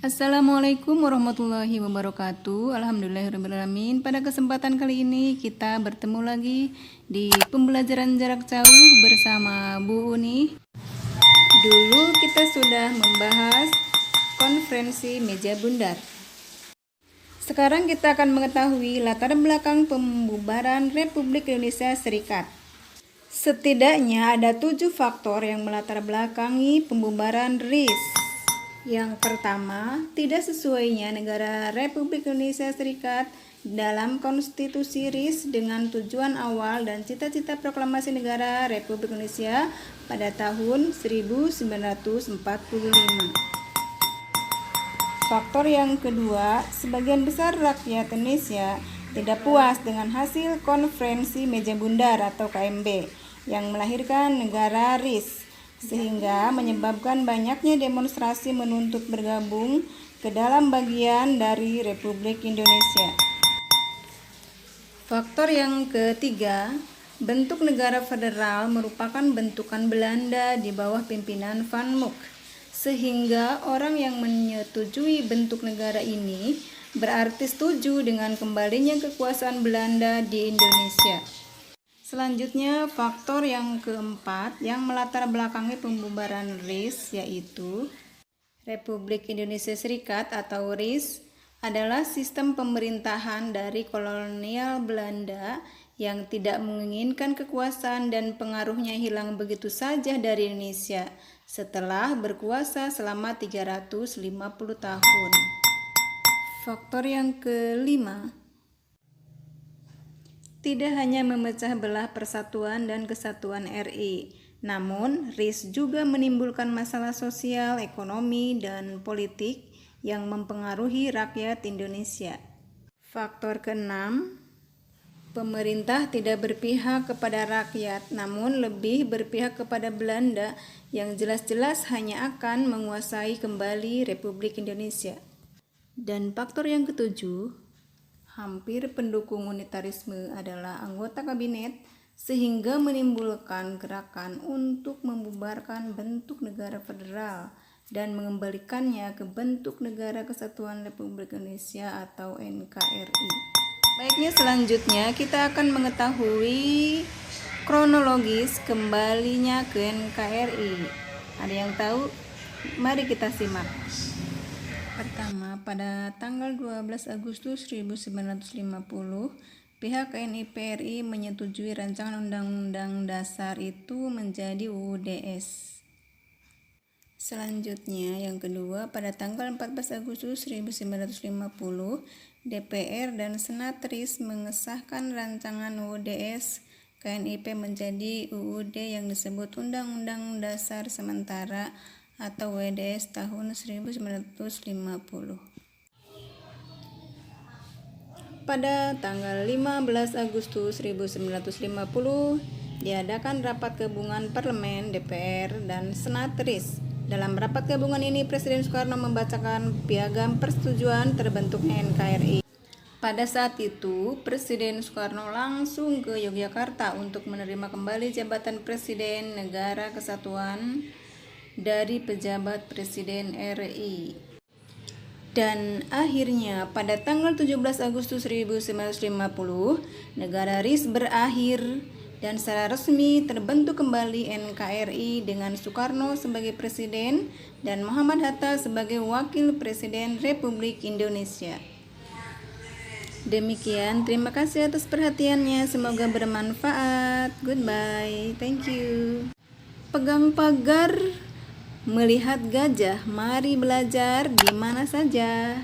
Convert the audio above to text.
Assalamualaikum warahmatullahi wabarakatuh. Alhamdulillahirrahmanirrahim. Pada kesempatan kali ini kita bertemu lagi di pembelajaran jarak jauh bersama Bu Uni. Dulu kita sudah membahas konferensi meja bundar. Sekarang kita akan mengetahui latar belakang pembubaran Republik Indonesia Serikat. Setidaknya ada 7 faktor yang melatar belakangi pembubaran RIS. Yang pertama, tidak sesuainya negara Republik Indonesia Serikat dalam konstitusi RIS dengan tujuan awal dan cita-cita proklamasi negara Republik Indonesia pada tahun 1945. Faktor yang kedua, sebagian besar rakyat Indonesia tidak puas dengan hasil konferensi meja bundar atau KMB yang melahirkan negara RIS, sehingga menyebabkan banyaknya demonstrasi menuntut bergabung ke dalam bagian dari Republik Indonesia. Faktor yang ketiga, bentuk negara federal merupakan bentukan Belanda di bawah pimpinan Van Mook, sehingga orang yang menyetujui bentuk negara ini berarti setuju dengan kembalinya kekuasaan Belanda di Indonesia. Selanjutnya, faktor yang keempat yang melatar belakangi pembubaran RIS yaitu Republik Indonesia Serikat atau RIS adalah sistem pemerintahan dari kolonial Belanda yang tidak menginginkan kekuasaan dan pengaruhnya hilang begitu saja dari Indonesia setelah berkuasa selama 350 tahun. Faktor yang kelima, tidak hanya memecah belah persatuan dan kesatuan RI, namun RIS juga menimbulkan masalah sosial, ekonomi, dan politik yang mempengaruhi rakyat Indonesia. Faktor keenam, pemerintah tidak berpihak kepada rakyat, namun lebih berpihak kepada Belanda yang jelas-jelas hanya akan menguasai kembali Republik Indonesia. Dan faktor yang ketujuh, hampir pendukung unitarisme adalah anggota kabinet sehingga menimbulkan gerakan untuk membubarkan bentuk negara federal dan mengembalikannya ke bentuk Negara Kesatuan Republik Indonesia atau NKRI. Baiknya, selanjutnya kita akan mengetahui kronologis kembalinya ke NKRI. Ada yang tahu? Mari kita simak. Pertama, pada tanggal 12 Agustus 1950, pihak NIPRI menyetujui rancangan Undang-Undang Dasar itu menjadi UUDS. Selanjutnya, yang kedua, pada tanggal 14 Agustus 1950, DPR dan Senat RIS mengesahkan rancangan UUDS KNIP menjadi UUD yang disebut Undang-Undang Dasar Sementara atau WDS tahun 1950. Pada tanggal 15 Agustus 1950 diadakan rapat gabungan Parlemen, DPR, dan Senat RIS. Dalam rapat gabungan ini Presiden Soekarno membacakan piagam persetujuan terbentuknya NKRI. Pada saat itu, Presiden Soekarno langsung ke Yogyakarta untuk menerima kembali jabatan Presiden Negara Kesatuan dari pejabat Presiden RI. Dan akhirnya pada tanggal 17 Agustus 1950 negara RIS berakhir dan secara resmi terbentuk kembali NKRI dengan Soekarno sebagai presiden dan Muhammad Hatta sebagai wakil presiden Republik Indonesia. Demikian, terima kasih atas perhatiannya, semoga bermanfaat. Goodbye, thank you. Pegang pagar, melihat gajah, mari belajar di mana saja.